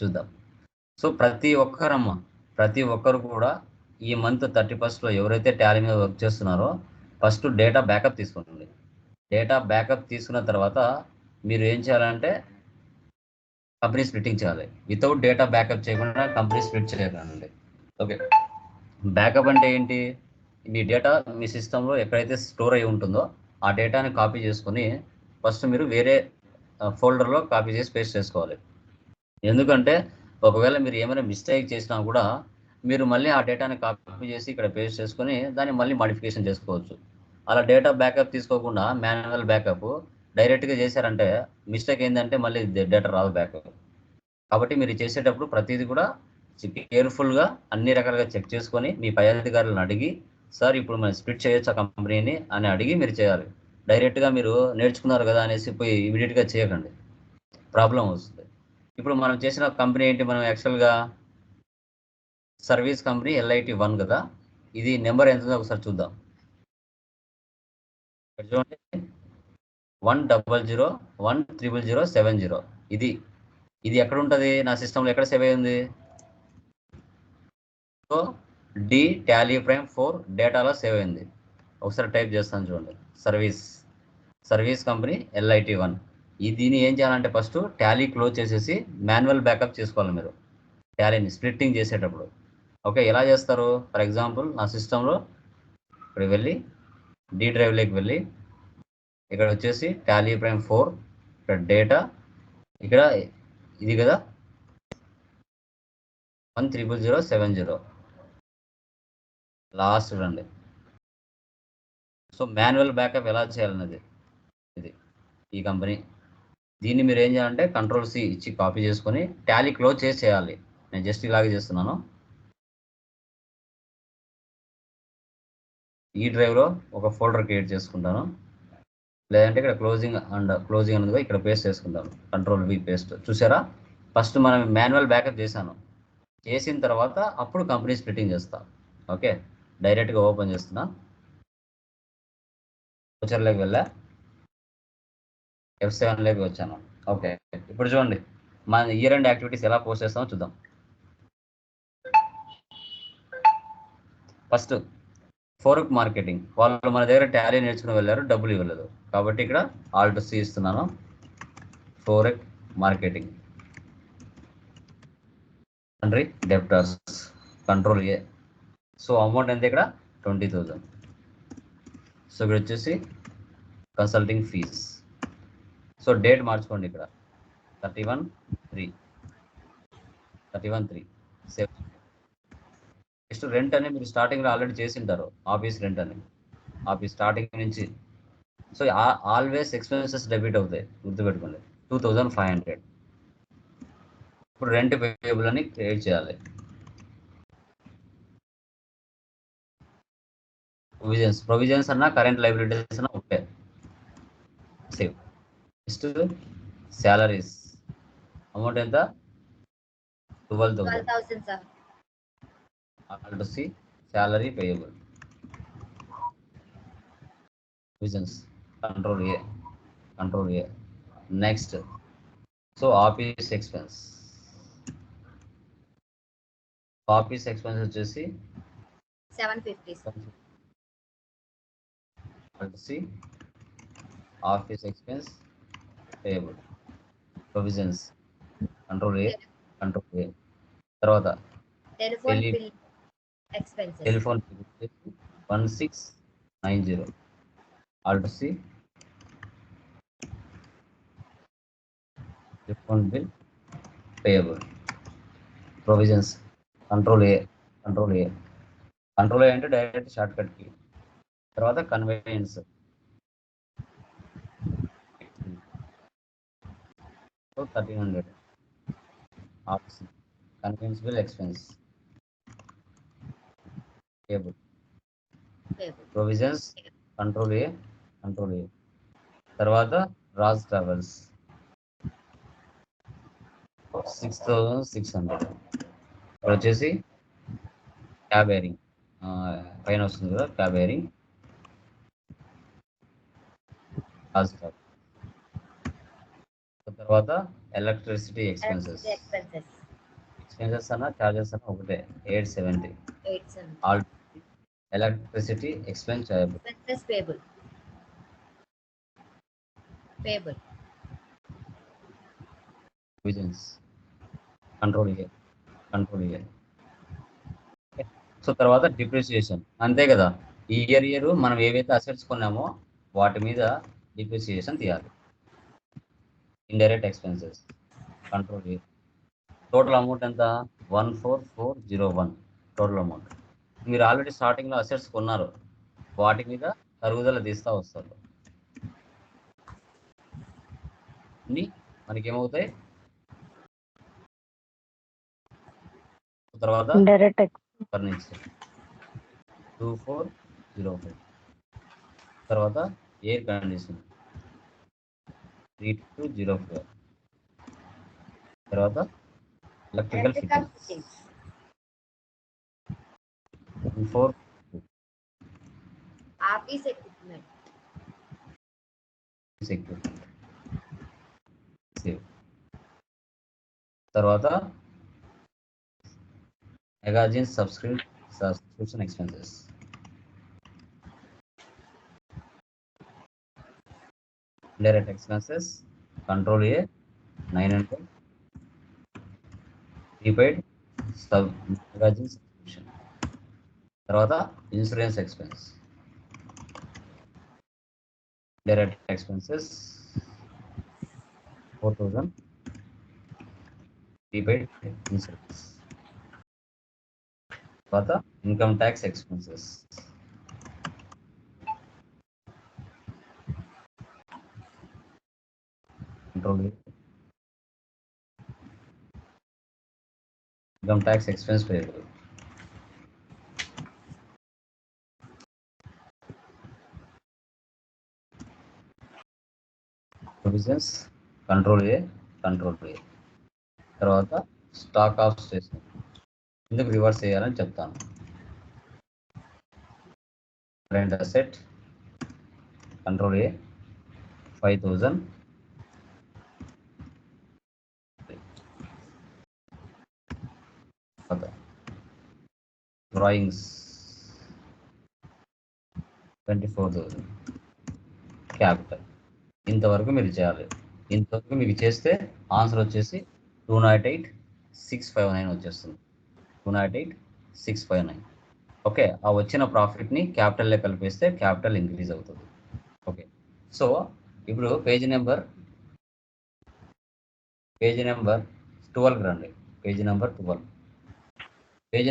చూద్దాం. సో ప్రతి ఒక్కరు కూడా ఈ మంత్ 31st ఎవరైతే టాలీ మీద వర్క్ చేస్తున్నారో ఫస్ట్ డేటా బ్యాకప్ తీసుకోండి. డేటా బ్యాకప్ తీసుకున్న తర్వాత మీరు ఏం చేయాలంటే కంపెనీ స్ప్లిట్టింగ్ చేయాలి. వితౌట్ డేటా బ్యాకప్ చేయకుండా కంపెనీ స్ప్లిట్ చేయకండి. ఓకే, బ్యాకప్ అంటే ఏంటి? మీ డేటా మీ సిస్టంలో ఎక్కడైతే స్టోర్ అయి ఉంటుందో ఆ డేటాని కాపీ చేసుకొని ఫస్ట్ మీరు వేరే ఫోల్డర్లో కాపీ చేసి పేస్ట్ చేసుకోవాలి. ఎందుకంటే ఒకవేళ మీరు ఏమైనా మిస్టేక్ చేసినా కూడా మీరు మళ్ళీ ఆ డేటాని కాపీ చేసి ఇక్కడ పేస్ట్ చేసుకొని దాన్ని మళ్ళీ మాడిఫికేషన్ చేసుకోవచ్చు. అలా డేటా బ్యాకప్ తీసుకోకుండా మాన్యువల్ బ్యాకప్ డైరెక్ట్గా చేశారంటే మిస్టేక్ ఏంటంటే మళ్ళీ డేటా రాదు బ్యాకప్. కాబట్టి మీరు చేసేటప్పుడు ప్రతిదీ కూడా కేర్ఫుల్గా అన్ని రకాలుగా చెక్ చేసుకొని మీ పై అధికారులను అడిగి, సార్ ఇప్పుడు మనం స్ప్లిట్ చేయొచ్చు ఆ కంపెనీని అని అడిగి మీరు చేయాలి. డైరెక్ట్గా మీరు నేర్చుకున్నారు కదా అనేసి పోయి ఇమీడియట్గా చేయకండి, ప్రాబ్లం వస్తుంది. ఇప్పుడు మనం చేసిన కంపెనీ ఏంటి? మనం యాక్చువల్గా సర్వీస్ కంపెనీ LIT1 కదా. ఇది నెంబర్ ఎంత ఉందో ఒకసారి చూద్దాం. చూడండి, 100101070. ఇది ఎక్కడ ఉంటుంది? నా సిస్టంలో ఎక్కడ సేవ్ అయ్యింది? సో డి టాలీ ప్రైమ్ 4 డేటాలో సేవ్ అయింది. ఒకసారి టైప్ చేస్తాను చూడండి. Service company LIT1. దీన్ని ఏం చేయాలంటే ఫస్ట్ టాలీ క్లోజ్ చేసేసి మాన్యువల్ బ్యాకప్ చేసుకోవాలి మీరు టాలీని స్ప్లిట్టింగ్ చేసేటప్పుడు. ఓకే, ఎలా చేస్తారు? ఫర్ ఎగ్జాంపుల్ నా సిస్టంలో ఇక్కడ వెళ్ళి డి డ్రైవ్లోకి వెళ్ళి ఇక్కడ వచ్చేసి టాలీ ప్రైమ్ 4, ఇక్కడ డేటా, ఇక్కడ ఇది కదా 1001070 లాస్ట్ చూడండి. సో మాన్యువల్ బ్యాకప్ ఎలా చేయాలన్నది ఇది ఈ కంపెనీ. దీన్ని మీరు ఏం చేయాలంటే Ctrl+C ఇచ్చి కాపీ చేసుకొని టాలీ క్లోజ్ చేసి చేయాలి. నేను జస్ట్ ఇలాగే చేస్తున్నాను. ఈ డ్రైవ్లో ఒక ఫోల్డర్ క్రియేట్ చేసుకుంటాను, లేదంటే ఇక్కడ క్లోజింగ్ అనేది ఇక్కడ పేస్ట్ చేసుకుంటాను. Ctrl+V paste. చూసారా, ఫస్ట్ మనం మాన్యువల్ బ్యాకప్ చేసిన తర్వాత అప్పుడు కంపెనీ స్ప్లిట్టింగ్ చేస్తా. ఓకే, డైరెక్ట్గా ఓపెన్ చేస్తున్నా, ఫ్యూచర్లోకి వెళ్ళా, F7లోకి వచ్చాను. ఓకే, ఇప్పుడు చూడండి మన ఇయర్ ఎండ్ యాక్టివిటీస్ ఎలా పోస్ట్ చేస్తామో చూద్దాం. ఫస్ట్ ఫోరక్ మార్కెటింగ్ వాళ్ళు మన దగ్గర టాలీ నేర్చుకుని వెళ్ళారు, డబ్బులు ఇవ్వలేదు కాబట్టి ఇక్కడ Alt+C ఇస్తున్నాను. ఫోరక్ marketing country డెప్టర్స్ Ctrl+A. So amount ఎంత? ఇక్కడ 20,000. సో ఇక్కడ వచ్చేసి కన్సల్టింగ్ ఫీజ్. సో డేట్ మార్చుకోండి, ఇక్కడ 31/3 సేవ్. నెక్స్ట్ రెంట్ అని మీరు స్టార్టింగ్లో ఆల్రెడీ చేసి ఉంటారు, ఆఫీస్ రెంట్ అని. ఆఫీస్ స్టార్టింగ్ నుంచి. సో ఆల్వేస్ ఎక్స్పెన్సెస్ డెబిట్ అవుతాయి, గుర్తుపెట్టుకోండి. 2500. ఇప్పుడు రెంట్ పేయబుల్ అని క్రియేట్ చేయాలి. ప్రొవిజన్స్ అన్నా కరెంట్ లైబిలిటీస్ అన్నా ఒకటే. సేవ్. నెక్స్ట్ సాలరీస్ అమౌంట్ ఎంత? 12,000 sir. Alt+C salary payable. Provisions Ctrl+A. Next, so office expense వచ్చేసి 750. Alt+C office expense payable. Provisions Ctrl+A. తర్వాత telephone bill expenses 1690. Alt+C telephone bill payable. Provisions Ctrl+A అంటే direct short cut కి. తర్వాత convenience 1300. Convenience bill expense payable. Provisions Ctrl+A. తర్వాత Raj travels 6600. ఇక్కడ వచ్చేసి cab hiring పైన వస్తుంది కదా, క్యాబ్ హైరింగ్ రాజ్ ట్రావెల్స్. తర్వాత ఎలక్ట్రిసిటీ ఎక్స్పెన్సెస్ ఎక్స్పెన్సెస్ అన్న చార్జెస్ అన్న ఒకటే 870 all electricity expense payable visions control year so తర్వాత డిప్రిసియేషన్ అంతే కదా. ఈ ఇయర్ మనం ఏవైతే అసెట్స్ కొన్నామో వాటి మీద డిప్రిసియేషన్ తీయాలి. Indirect expenses control year. Total amount ఎంత 14401 టోటల్ అమౌంట్. మీరు ఆల్రెడీ స్టార్టింగ్లో అసెట్స్ కొన్నారు, వాటి మీద తరుగుదల తీస్తూ వస్తారు. మనకి ఏమవుతాయి తర్వాత ఫర్నిచర్ 2405, తర్వాత ఎయిర్ కండిషన్ 3204, తర్వాత ఎలక్ట్రికల్ ఫిట్టింగ్స్ 4, ఆఫీస్ ఎక్విప్మెంట్ తర్వాత మెగాజిన్ subscription expenses. Indirect expenses control A 900, prepaid మెగాజిన్ subscription. తర్వాత insurance expense. Indirect expenses 4000, prepaid insurance. తర్వాత income tax expenses. Control income tax expense payable. Provisions control A. తర్వాత stock of stationery ఎందుకు reverse చేయాలని చెప్తాను. Current asset control A 5000, drawings 24,000, capital. ఇంతవరకు మీరు చేయాలి. ఇంతవరకు మీకు చేస్తే ఆన్సర్ వచ్చేసి 208,659 వచ్చేస్తుంది. 208,659. ఓకే, ఆ వచ్చిన ప్రాఫిట్ని క్యాపిటల్లో కలిపేస్తే క్యాపిటల్ ఇంక్రీజ్ అవుతుంది. ఓకే, సో ఇప్పుడు పేజీ నెంబర్ 12 రండి. పేజీ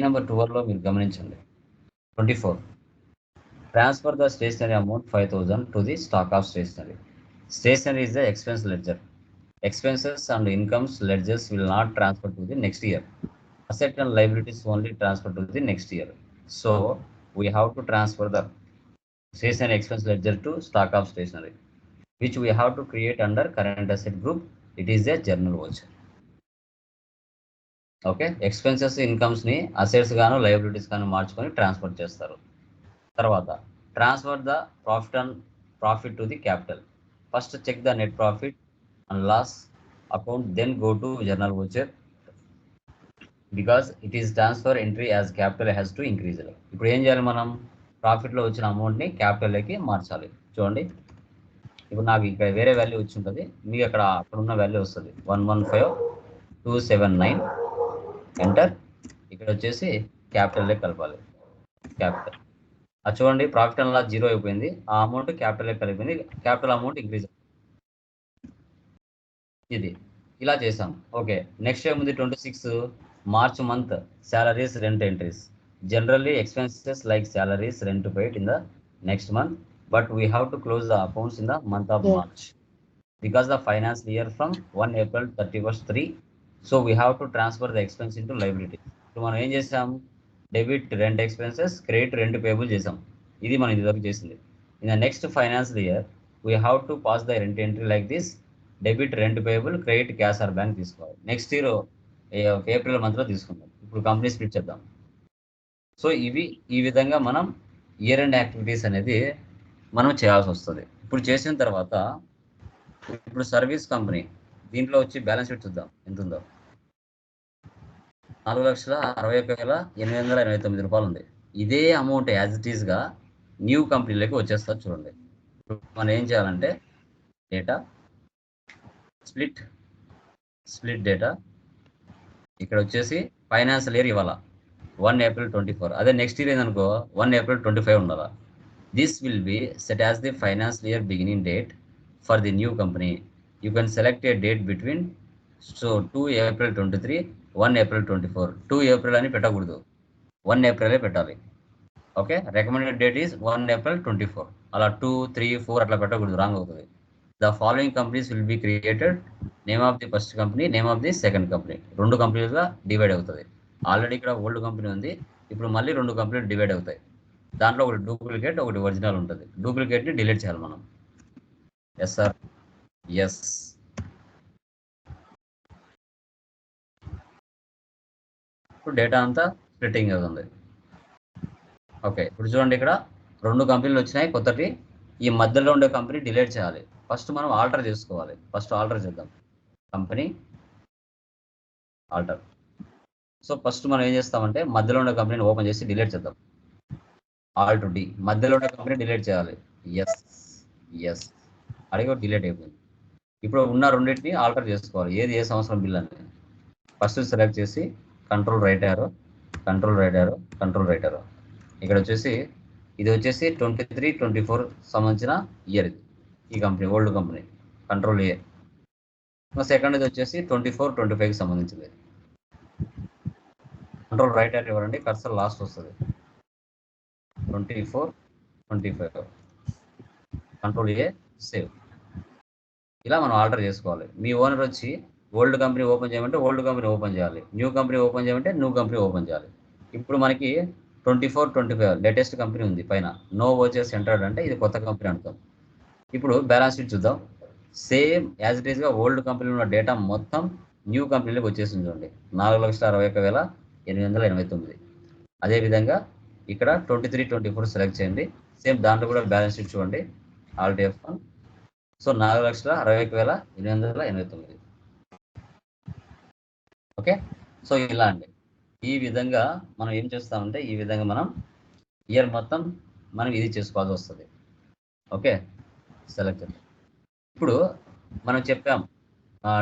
నెంబర్ 12లో మీరు గమనించండి. 24, transfer the stationery amount 5000 to the stock of stationery. Stationery is the expense ledger. Expenses and incomes ledgers will not transfer to the next year. Asset and liabilities only transfer to the next year. So we have to transfer the stationery expense ledger to stock of stationery, which we have to create under current asset group. It is a journal voucher. Okay, expenses incomes ని assets గాను liabilities గాను మార్చుకొని transfer చేస్తారు. తర్వాత transfer the profit to the capital. First check the net profit and loss account, then go to journal voucher because it is transfer entry as capital has to increase. ఇప్పుడు ఏం చేయాలి, మనం ప్రాఫిట్లో వచ్చిన అమౌంట్ని క్యాపిటల్లోకి మార్చాలి. చూడండి, ఇప్పుడు నాకు ఇక్కడ వేరే వాల్యూ వచ్చి ఉంటుంది, మీకు అక్కడ ఉన్న వాల్యూ వస్తుంది 115,279. ఎంటర్. ఇక్కడ వచ్చేసి క్యాపిటల్లోకి కలపాలి. క్యాపిటల్ అది చూడండి, ప్రాఫిట్ అండ్ లాస్ 0 అయిపోయింది. ఆ అమౌంట్ క్యాపిటల్లోకి కలిపింది, క్యాపిటల్ అమౌంట్ ఇంక్రీజ్. ఇది ఇలా చేసాం. ఓకే, నెక్స్ట్ ఏముంది 26 March month salaries rent entries. Generally expenses like salaries rent paid in the next month, but we have to close the accounts in the month of March because the financial year from 1 April 31st 3. So we have to transfer the expense into liability. ఇప్పుడు మనం ఏం చేసాం, debit rent expenses, credit rent payable చేసాం. ఇది మనం ఇదివరకు చేసింది. In the next financial year we have to pass the rent entry like this. Debit rent payable, credit cash or bank తీసుకోవాలి. నెక్స్ట్ ఇయర్ ఏప్రిల్ మంత్లో తీసుకుందాం. ఇప్పుడు కంపెనీ స్ప్లిట్ చేద్దాం. సో ఈ విధంగా మనం ఇయర్ ఎండ్ యాక్టివిటీస్ అనేది మనం చేయాల్సి వస్తుంది. ఇప్పుడు చేసిన తర్వాత ఇప్పుడు సర్వీస్ కంపెనీ దీంట్లో వచ్చి బ్యాలెన్స్ షీట్ చూద్దాం ఎంత ఉందో. 4,61,889 రూపాయలు ఉంది. ఇదే అమౌంట్ యాజ్ ఇట్ ఈస్గా న్యూ కంపెనీలోకి వచ్చేస్తారు చూడండి. మనం ఏం చేయాలంటే డేటా స్ప్లిట్ డేటా ఇక్కడ వచ్చేసి ఫైనాన్షియల్ ఇయర్ ఇవ్వాలా 1 April 24. అదే నెక్స్ట్ ఇయర్ ఏందనుకో 1 April 25 ఉండాలా. This will be set as the financial year beginning date for the new company. You can select A date between 2 April 23, 1 April 24. 2 April అని పెట్టకూడదు, 1 April పెట్టాలి. Okay, recommended date is 1 April 24. అలా 2, 3, 4 అట్లా పెట్టకూడదు, wrong అవుతుంది. The following companies will be created. Name of the first company, name of the second company. 2 కంపెనీలుగా divide అవుతుంది. Already ఇక్కడ old company ఉంది, ఇప్పుడు మళ్ళీ 2 కంపెనీలు డివైడ్ అవుతాయి. దాంట్లో ఒకటి డూప్లికేట్, ఒకటి ఒరిజినల్ ఉంటుంది. డూప్లికేట్ని డిలీట్ చేయాలి మనం. Yes sir, yes. ఇప్పుడు డేటా అంతా స్ప్లిట్టింగ్ అవుతుంది. ఓకే, ఇప్పుడు చూడండి, ఇక్కడ 2 కంపెనీలు వచ్చినాయి కొత్తటి. ఈ మధ్యలో ఉండే కంపెనీ డిలీట్ చేయాలి. ఫస్ట్ మనం ఆల్టర్ చేసుకోవాలి. ఫస్ట్ ఆల్టర్ చేద్దాం, కంపెనీ ఆల్టర్. సో ఫస్ట్ మనం ఏం చేస్తామంటే మధ్యలో ఉండే కంపెనీని ఓపెన్ చేసి డిలీట్ చేద్దాం. ఆల్ట్ డి, మధ్యలో ఉండే కంపెనీ డిలీట్ చేయాలి. ఎస్ ఎస్, అడిగి డిలీట్ అయిపోయింది. ఇప్పుడు ఉన్న రెండింటిని ఆల్టర్ చేసుకోవాలి. ఏది ఏ సంవత్సరం బిల్ అని ఫస్ట్ సెలెక్ట్ చేసి control right arrow, control right arrow, control right arrow. ఇక్కడ వచ్చేసి ఇది వచ్చేసి 23, 24 సంబంధించిన ఇయర్. ఇది ఈ company old company, control A. Second ఇది వచ్చేసి 24, 25కి సంబంధించింది. కంట్రోల్ రైట్ యారో ఇవ్వండి, కర్సర్ లాస్ట్ వస్తుంది. 24, 25, కంట్రోల్ ఏ, సేవ్. ఇలా మనం ఆల్టర్ చేసుకోవాలి. మీ ఓనర్ వచ్చి ఓల్డ్ కంపెనీ ఓపెన్ చేయమంటే ఓల్డ్ కంపెనీ ఓపెన్ చేయాలి, న్యూ కంపెనీ ఓపెన్ చేయమంటే న్యూ కంపెనీ ఓపెన్ చేయాలి. ఇప్పుడు మనకి 24, 25 లేటెస్ట్ కంపెనీ ఉంది పైన. నో వచ్చేసి ఎంటర్డ్ అంటే ఇది కొత్త కంపెనీ అంటాం. ఇప్పుడు బ్యాలెన్స్ షీట్ చూద్దాం. సేమ్ యాజ్ ఇట్ ఈస్గా ఓల్డ్ కంపెనీలో ఉన్న డేటా మొత్తం న్యూ కంపెనీలోకి వచ్చేసింది చూడండి, 4,61,889. అదేవిధంగా ఇక్కడ 23, 24 సెలెక్ట్ చేయండి. సేమ్ దాంట్లో కూడా బ్యాలెన్స్ షీట్ చూడండి, Alt F1. So 4,61,889. Okay, so ఇలా అండి. ఈ విధంగా మనం ఏం చేస్తామంటే ఈ విధంగా మనం ఇయర్ మొత్తం మనం ఇది చేసుకోవాల్సి వస్తుంది. Okay, select. ఇప్పుడు మనం చెప్పాం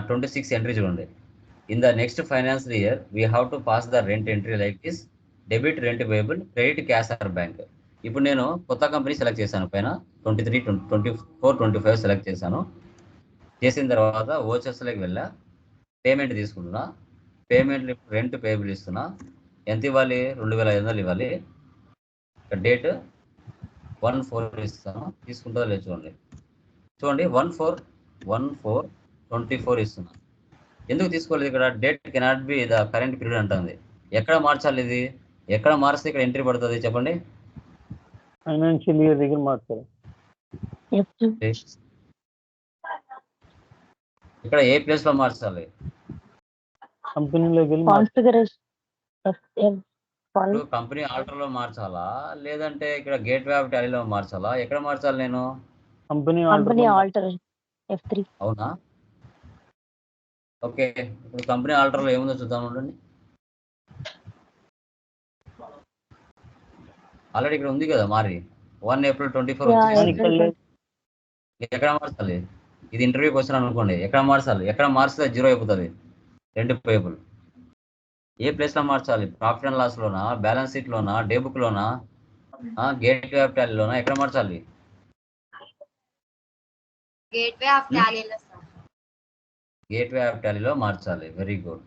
26 ఎంట్రీ చూడండి. In the next financial year we have to pass the rent entry like this: debit rent payable, credit cash or bank. ఇప్పుడు నేను కొత్త కంపెనీ సెలెక్ట్ చేశాను, పైన 23, 24, 25 సెలెక్ట్ చేశాను. చేసిన తర్వాత ఓచర్స్లోకి వెళ్ళా, పేమెంట్ తీసుకుంటున్నా. పేమెంట్ రెంట్ పేయబుల్ ఇస్తున్నా. ఎంత ఇవ్వాలి? 2,500 ఇవ్వాలి. ఇక్కడ డేట్ 1/4 ఇస్తాను, తీసుకుంటుందో లేదు చూడండి. చూడండి 1/4/24 ఇస్తున్నా. ఎందుకు తీసుకోలేదు? ఇక్కడ date cannot be the current period అంటుంది. ఎక్కడ మార్చాలి ఇది? ఎక్కడ మారిస్తే ఇక్కడ ఎంట్రీ పడుతుంది చెప్పండి? ఫైనాన్షియల్ ఇయర్ దగ్గర మార్చాలి. ఇక్కడ ఏ ప్లేస్ లో మార్చాలి? కంపెనీలోకి వెళ్ళి కంపెనీ ఆల్టర్ లో మార్చాలా, లేదంటే ఇక్కడ గేట్ వే ఆఫ్ టాలీలో మార్చాలా? ఎక్కడ మార్చాలి నేను? Company alter F3. అవునా? ఓకే, ఇప్పుడు కంపెనీ ఆల్టర్ లో ఏముందో చూద్దాం ఉండండి. ఆల్రెడీ ఇక్కడ ఉంది కదా మారి 1 April 24 వచ్చేసింది. ఎక్కడ మార్చాలి? ఇది ఇంటర్వ్యూ క్వశ్చన్ అనుకోండి. ఎక్కడ మార్చాలి? ఎక్కడ మార్చితే 0 అయిపోతుంది రెంట్ పేయబుల్. ఏ ప్లేస్ లో మార్చాలి? ప్రాఫిట్ అండ్ లాస్ లోనా, బ్యాలెన్స్ షీట్ లోనా, డే బుక్ లోనా, గేట్ వే ఆఫ్ టాలీలోనా? ఎక్కడ మార్చాలి? Gate way of టాలీలో. Gate way of టాలీలో మార్చాలి. Very good.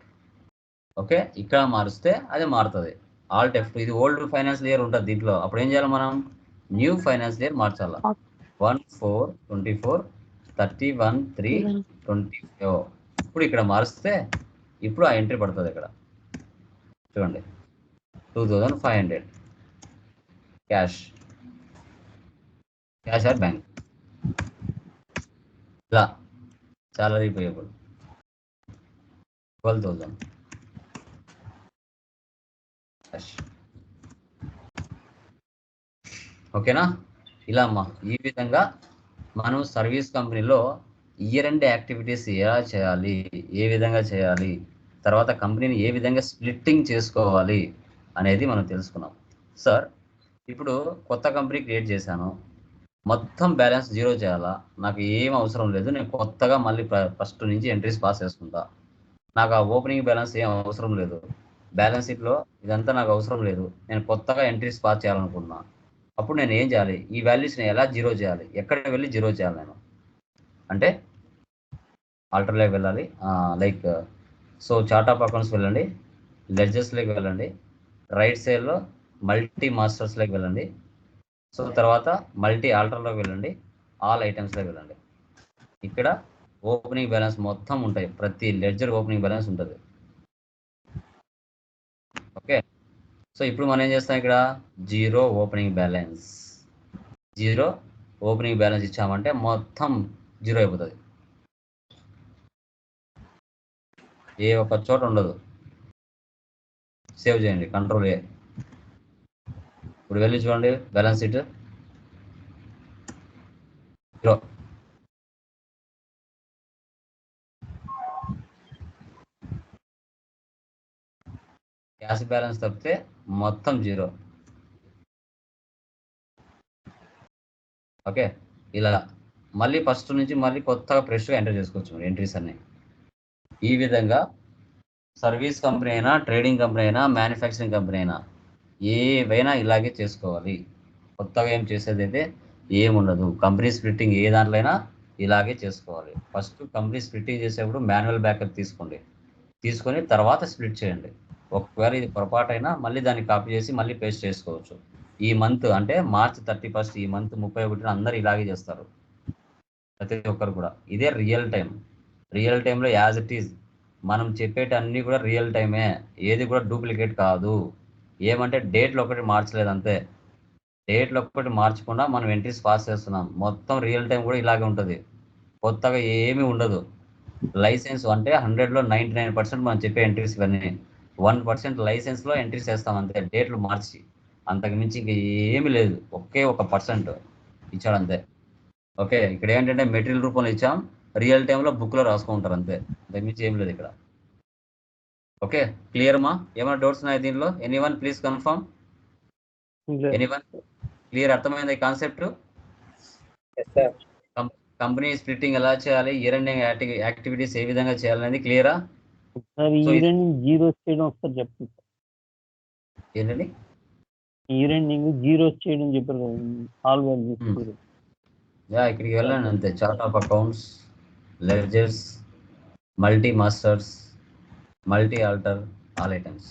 ఓకే, ఇక్కడ మారిస్తే అది మారుతుంది. Alt F2. ఇది ఓల్డ్ ఫైనాన్షియల్ ఇయర్ ఉంటుంది దీంట్లో. అప్పుడు ఏం చేయాలి మనం? New financial year మార్చాలా. 1/4/24, 31/3/25. ఇప్పుడు ఇక్కడ మారిస్తే ఇప్పుడు ఆ ఎంట్రీ పడుతుంది. ఇక్కడ చూడండి 2,500 క్యాష్ ఆర్ బ్యాంక్. ఇలా సాలరీ పేయబుల్ 12,000 క్యాష్. ఓకేనా? ఇలా అమ్మా, ఈ విధంగా మనం సర్వీస్ కంపెనీలో ఇయర్ ఎండ్ యాక్టివిటీస్ ఎలా చేయాలి, ఏ విధంగా చేయాలి, తర్వాత కంపెనీని ఏ విధంగా స్ప్లిట్టింగ్ చేసుకోవాలి అనేది మనం తెలుసుకున్నాం. సార్ ఇప్పుడు కొత్త కంపెనీ క్రియేట్ చేశాను, మొత్తం బ్యాలెన్స్ జీరో చేయాలా, నాకు ఏం అవసరం లేదు, నేను కొత్తగా మళ్ళీ ఫస్ట్ నుంచి ఎంట్రీస్ పాస్ చేసుకుంటా, నాకు ఆ ఓపెనింగ్ బ్యాలెన్స్ ఏం అవసరం లేదు, బ్యాలెన్స్ షీట్లో ఇదంతా నాకు అవసరం లేదు, నేను కొత్తగా ఎంట్రీస్ పాస్ చేయాలనుకున్నా, అప్పుడు నేను ఏం చేయాలి, ఈ వాల్యూస్ని ఎలా జీరో చేయాలి, ఎక్కడికి వెళ్ళి జీరో చేయాలి నేను అంటే ఆల్టర్లోకి వెళ్ళాలి. Like so chart of accounts వెళ్ళండి, లెడ్జెస్లోకి వెళ్ళండి, రైట్ సైడ్లో మల్టీ మాస్టర్స్లోకి వెళ్ళండి, సో తర్వాత మల్టీ ఆల్టర్లోకి వెళ్ళండి, ఆల్ ఐటమ్స్లోకి వెళ్ళండి. ఇక్కడ ఓపెనింగ్ బ్యాలెన్స్ మొత్తం ఉంటాయి, ప్రతి లెడ్జర్ ఓపెనింగ్ బ్యాలెన్స్ ఉంటుంది. ఓకే, సో ఇప్పుడు మనం ఏం చేస్తాం, ఇక్కడ zero opening balance, zero opening balance ఇచ్చామంటే మొత్తం జీరో అయిపోతుంది, ఏ ఒక్క చోట ఉండదు. సేవ్ చేయండి, కంట్రోల్ ఏ. ఇప్పుడు వెళ్ళి చూడండి balance sheet zero. Cash balance తప్పితే మొత్తం జీరో. ఓకే, ఇలా మళ్ళీ ఫస్ట్ నుంచి మళ్ళీ కొత్తగా ఫ్రెష్గా ఎంటర్ చేసుకోవచ్చు ఎంట్రీస్ అన్ని. ఈ విధంగా సర్వీస్ కంపెనీ అయినా, ట్రేడింగ్ కంపెనీ అయినా, మ్యానుఫ్యాక్చరింగ్ కంపెనీ అయినా ఏవైనా ఇలాగే చేసుకోవాలి. కొత్తగా ఏం చేసేది అయితే ఏముండదు. కంపెనీ స్ప్లిట్టింగ్ ఏ దాంట్లో అయినా ఇలాగే చేసుకోవాలి. ఫస్ట్ కంపెనీ స్ప్లిట్టింగ్ చేసేప్పుడు మాన్యువల్ బ్యాకప్ తీసుకోండి, తీసుకొని తర్వాత స్ప్లిట్ చేయండి. ఒకవేళ ఇది పొరపాటైనా మళ్ళీ దాన్ని కాపీ చేసి మళ్ళీ పేస్ట్ చేసుకోవచ్చు. ఈ మంత్ అంటే మార్చ్ 31 ఈ మంత్ 31 అందరూ ఇలాగే చేస్తారు, ప్రతి ఒక్కరు కూడా. ఇదే రియల్ టైం. రియల్ టైంలో యాజ్ ఇట్ ఈజ్ మనం చెప్పేటి అన్నీ కూడా రియల్ టైమే, ఏది కూడా డూప్లికేట్ కాదు. ఏమంటే డేట్లు ఒకటి మార్చలేదు అంతే, డేట్లు ఒక్కటి మార్చకుండా మనం ఎంట్రీస్ పాస్ చేస్తున్నాం. మొత్తం రియల్ టైం కూడా ఇలాగే ఉంటుంది, కొత్తగా ఏమీ ఉండదు. లైసెన్స్ అంటే 100లో 99% మనం చెప్పే ఎంట్రీస్ ఇవన్నీ, 1% లైసెన్స్లో ఎంట్రీస్ చేస్తాం అంతే, డేట్లు మార్చి. అంతకు మించి ఇంక ఏమీ లేదు, ఒకే 1% ఇచ్చాడు అంతే. ఓకే, ఇక్కడ ఏంటంటే మెటీరియల్ రూపంలో ఇచ్చాం, రియల్ టైంలో బుక్లో రాసుకుంటారు అంతే, అంతకు మించి ఏం లేదు ఇక్కడ. ఓకే, క్లియర్ మా? ఏమైనా డౌట్స్ ఉన్నాయి దీనిలో? Anyone please confirm. Anyone clear? అర్థమైంది ఈ కాన్సెప్ట్? కంపెనీ స్ప్లిట్టింగ్ ఎలా చేయాలి, ఇయర్ ఎండింగ్ యాక్టివిటీస్ ఏ విధంగా చేయాలనేది క్లియరా? ఇయర్ ఎండింగ్ జీరో చేయడం ఒకసారి చెప్పండి. ఏంటండి ఇయర్ ఎండింగ్ జీరో చేయడం చెప్పారు కదా, ఆల్ వాల్యూస్. ఇక్కడికి వెళ్ళండి అంతే, chart of accounts, ledgers, multi masters, multi alter, all items,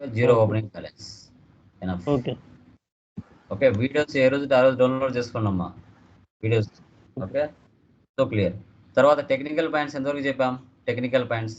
zero opening balance. Okay okay, videos ఏ రోజు ఆ రోజు download చేసుకోండమ్మా videos. Okay, so clear. తర్వాత టెక్నికల్ పాయింట్స్ ఎంతవరకు చెప్పాం? Technical points